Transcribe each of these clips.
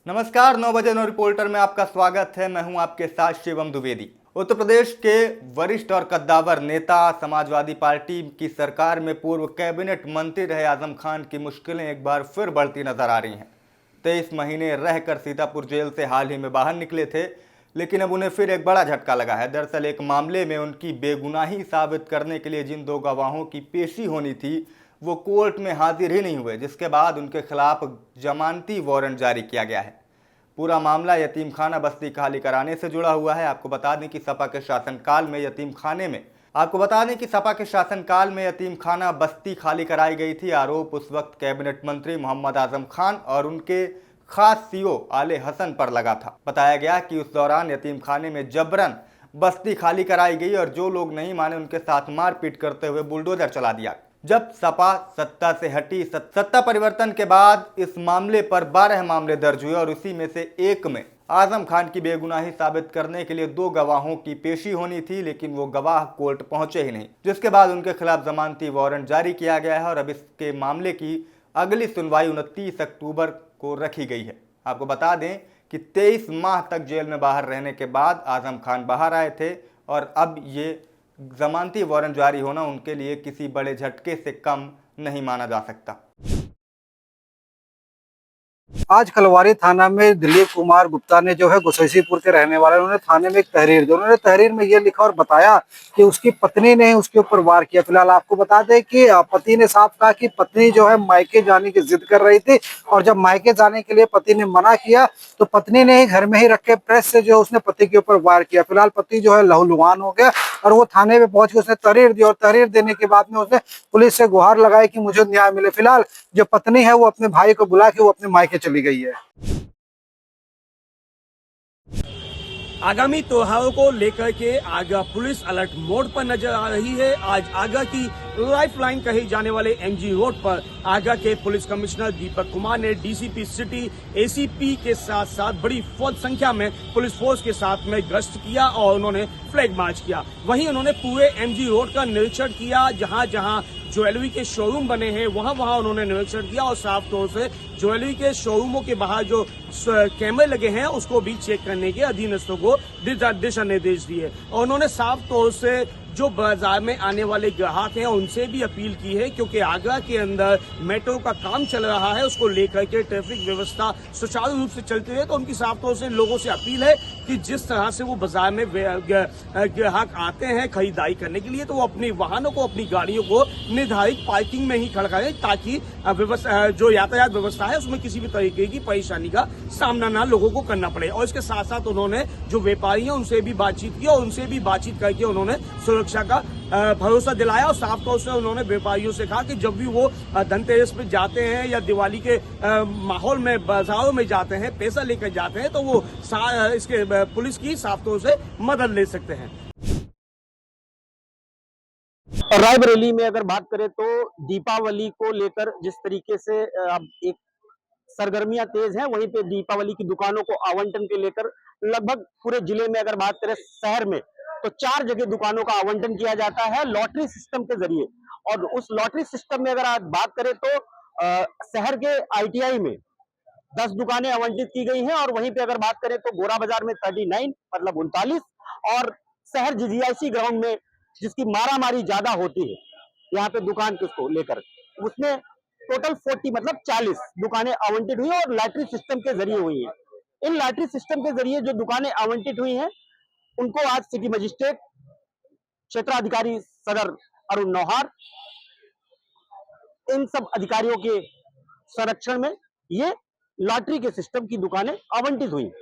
नमस्कार, 9 बजे 9 रिपोर्टर में आपका स्वागत है। मैं हूं आपके साथ शिवम द्विवेदी। उत्तर प्रदेश के वरिष्ठ और कद्दावर नेता, समाजवादी पार्टी की सरकार में पूर्व कैबिनेट मंत्री रहे आजम खान की मुश्किलें एक बार फिर बढ़ती नजर आ रही हैं। 23 महीने रहकर सीतापुर जेल से हाल ही में बाहर निकले थे, लेकिन अब उन्हें फिर एक बड़ा झटका लगा है। दरअसल एक मामले में उनकी बेगुनाही साबित करने के लिए जिन 2 गवाहों की पेशी होनी थी वो कोर्ट में हाजिर ही नहीं हुए, जिसके बाद उनके खिलाफ जमानती वारंट जारी किया गया है। पूरा मामला यतीम खाना बस्ती खाली कराने से जुड़ा हुआ है। आपको बता दें कि सपा के शासनकाल में यतीम खाना बस्ती खाली कराई गई थी। आरोप उस वक्त कैबिनेट मंत्री मोहम्मद आजम खान और उनके खास सीओ आले हसन पर लगा था। बताया गया कि उस दौरान यतीम खाने में जबरन बस्ती खाली कराई गई और जो लोग नहीं माने उनके साथ मारपीट करते हुए बुलडोजर चला दिया। जब सपा सत्ता से हटी, सत्ता परिवर्तन के बाद इस मामले पर 12 मामले दर्ज हुए और उसी में से एक में आजम खान की बेगुनाही साबित करने के लिए 2 गवाहों की पेशी होनी थी, लेकिन वो गवाह कोर्ट पहुंचे ही नहीं, जिसके बाद उनके खिलाफ जमानती वारंट जारी किया गया है और अब इसके मामले की अगली सुनवाई 29 अक्टूबर को रखी गई है। आपको बता दें कि 23 माह तक जेल में बाहर रहने के बाद आजम खान बाहर आए थे और अब ये जमानती वारंट जारी होना उनके लिए किसी बड़े झटके से कम नहीं माना जा सकता। आज कलवारी थाना में दिलीप कुमार गुप्ता ने जो है गुसैसीपुर के रहने वाले, उन्होंने थाने में एक तहरीर दी। उन्होंने तहरीर में ये लिखा और बताया कि उसकी पत्नी ने उसके ऊपर वार किया। फिलहाल आपको बता दें कि पति ने साफ कहा कि पत्नी जो है मायके जाने की जिद कर रही थी और जब मायके जाने के लिए पति ने मना किया तो पत्नी ने ही घर में ही रख के प्रेस से जो उसने पति के ऊपर वार किया। फिलहाल पति जो है लहूलुहान हो गया और वो थाने में पहुंच के उसने तहरीर दी और तहरीर देने के बाद में उसने पुलिस से गुहार लगाई कि मुझे न्याय मिले। फिलहाल जो पत्नी है वो अपने भाई को बुला के वो अपने मायके चली गई है। आगामी त्योहारों को लेकर के आगरा पुलिस अलर्ट मोड पर नजर आ रही है। आज आगरा की लाइफलाइन कहे जाने वाले एमजी रोड पर आगरा के पुलिस कमिश्नर दीपक कुमार ने डीसीपी सिटी, एसीपी के साथ साथ बड़ी संख्या में पुलिस फोर्स के साथ में गश्त किया और उन्होंने फ्लैग मार्च किया। वहीं उन्होंने पूरे एमजी रोड का निरीक्षण किया। जहां जहां ज्वेलरी के शोरूम बने हैं वहां उन्होंने निरीक्षण किया और साफ तौर से ज्वेलरी के शोरूमों के बाहर जो कैमरे लगे हैं उसको भी चेक करने के अधीनस्थों को दिशा निर्देश दिए। और उन्होंने साफ तौर से जो बाजार में आने वाले ग्राहक हैं उनसे भी अपील की है, क्योंकि आगरा के अंदर मेट्रो का काम चल रहा है, उसको लेकर के ट्रैफिक व्यवस्था सुचारू रूप से चलती है। तो उनकी साफ तौर से लोगों से अपील है कि जिस तरह से वो बाजार में ग्राहक आते हैं खरीदारी करने के लिए, तो वो अपने वाहनों को, अपनी गाड़ियों को निर्धारित पार्किंग में ही खड़ा करें, ताकि जो यातायात व्यवस्था है उसमें किसी भी तरीके की परेशानी का सामना ना लोगों को करना पड़े। और इसके साथ साथ उन्होंने जो व्यापारी हैं उनसे भी बातचीत की और उनसे भी बातचीत करके उन्होंने सुरक्षा का भरोसा दिलाया। और साफ तौर से उन्होंने व्यापारियों से कहा कि जब भी वो धनतेरस पे जाते हैं या दिवाली के माहौल में बाजारों में जाते हैं, पैसा लेकर जाते हैं, तो वो इसके पुलिस की साफ तौर से मदद ले सकते हैं। रायबरेली में अगर बात करें तो दीपावली को लेकर जिस तरीके से अब एक सरगर्मियां तेज हैं, वहीं पे दीपावली की दुकानों को आवंटन के लेकर लगभग पूरे जिले में अगर बात करें शहर में तो 4 जगह दुकानों का आवंटन किया जाता है लॉटरी सिस्टम के जरिए। और उस लॉटरी सिस्टम में अगर आप बात करें तो शहर के आईटीआई में 10 दुकानें आवंटित की गई हैं और वहीं पे अगर बात करें तो गोरा बाजार में 39 मतलब 39 और शहर जीजीआईसी ग्राउंड में जिसकी मारामारी ज्यादा होती है यहाँ पे दुकान को लेकर उसमें टोटल 40 मतलब 40 दुकानें आवंटित हुई और लॉटरी सिस्टम के जरिए हुई हैं। इन लॉटरी सिस्टम के जरिए जो दुकानें आवंटित हुई हैं उनको आज सिटी मजिस्ट्रेट, क्षेत्राधिकारी सदर अरुण नौहार, इन सब अधिकारियों के संरक्षण में ये लॉटरी के सिस्टम की दुकानें आवंटित हुई।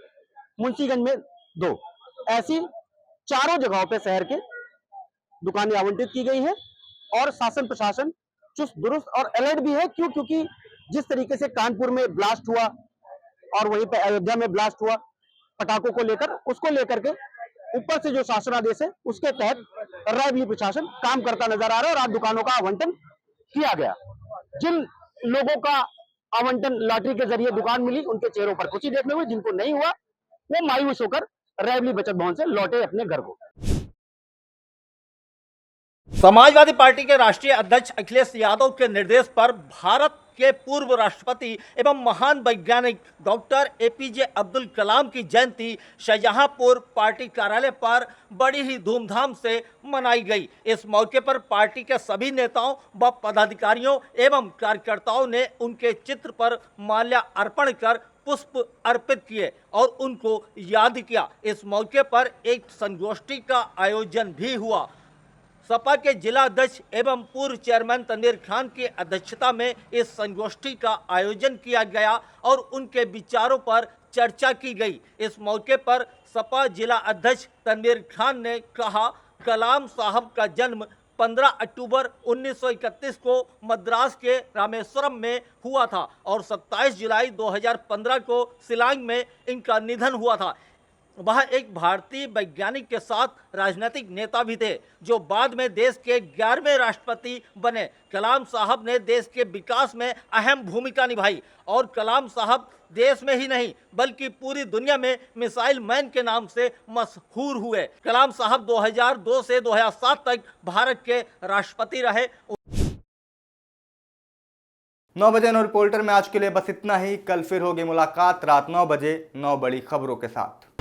मुंशीगंज में 2 ऐसी 4 जगहों पे शहर के दुकानें आवंटित की गई हैं और शासन प्रशासन चुस्त दुरुस्त और अलर्ट भी है। क्योंकि जिस तरीके से कानपुर में ब्लास्ट हुआ और वहीं पे अयोध्या में ब्लास्ट हुआ पटाखों को लेकर, उसको लेकर के ऊपर से जो शासनादेश है उसके तहत रायबरेली प्रशासन काम करता नजर आ रहा है और आज दुकानों का आवंटन किया गया। जिन लोगों का आवंटन लॉटरी के जरिए दुकान मिली उनके चेहरों पर खुशी देखने हुई, जिनको नहीं हुआ वो मायूस होकर रायबरेली बचत भवन से लौटे अपने घर को। समाजवादी पार्टी के राष्ट्रीय अध्यक्ष अखिलेश यादव के निर्देश पर भारत के पूर्व राष्ट्रपति एवं महान वैज्ञानिक डॉक्टर एपीजे अब्दुल कलाम की जयंती शाहजहांपुर पार्टी कार्यालय पर बड़ी ही धूमधाम से मनाई गई। इस मौके पर पार्टी के सभी नेताओं व पदाधिकारियों एवं कार्यकर्ताओं ने उनके चित्र पर माल्यार्पण कर पुष्प अर्पित किए और उनको याद किया। इस मौके पर एक संगोष्ठी का आयोजन भी हुआ। सपा के जिला अध्यक्ष एवं पूर्व चेयरमैन तनवीर खान की अध्यक्षता में इस संगोष्ठी का आयोजन किया गया और उनके विचारों पर चर्चा की गई। इस मौके पर सपा जिला अध्यक्ष तनवीर खान ने कहा, कलाम साहब का जन्म 15 अक्टूबर 1931 को मद्रास के रामेश्वरम में हुआ था और 27 जुलाई 2015 को शिलांग में इनका निधन हुआ था। वह एक भारतीय वैज्ञानिक के साथ राजनीतिक नेता भी थे जो बाद में देश के 11वें राष्ट्रपति बने। कलाम साहब ने देश के विकास में अहम भूमिका निभाई और कलाम साहब देश में ही नहीं बल्कि पूरी दुनिया में मिसाइल मैन के नाम से मशहूर हुए। कलाम साहब 2002 से 2007 तक भारत के राष्ट्रपति रहे। 9 बजे नो रिपोर्टर में आज के लिए बस इतना ही। कल फिर होगी मुलाकात रात 9 बजे 9 बड़ी खबरों के साथ।